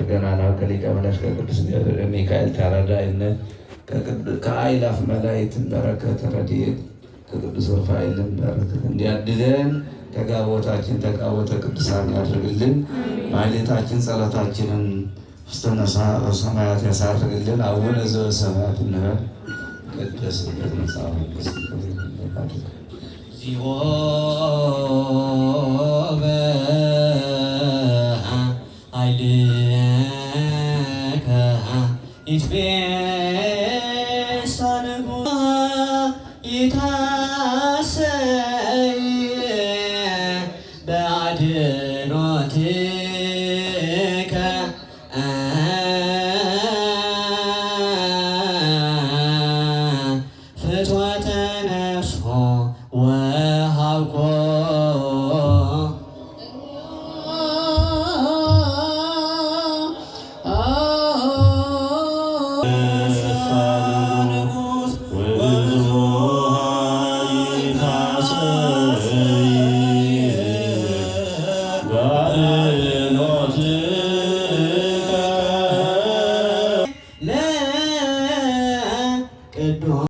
ገናና ከሊቀ መላእክት ከቅዱስ ሚካኤል ተራዳኢነት ከአእላፍ መላእክት በረከት ረድኤት ከቅዱስ ሩፋኤልም በረከት እንዲያድለን ተጋቦታችን ተጋቦተ ቅዱሳን ያድርግልን። ማሕሌታችን ጸሎታችንን ውስተ ሰማያት ያሳርግልን። አቡነ ዘበሰማያት እንበል። ይትቀደስ ስምከ ትምጻእ መንግሥትከ እግዚኦ በኃይልከ ይትፌሳህ ይታሰይ በአድኅኖትከ ፍትወ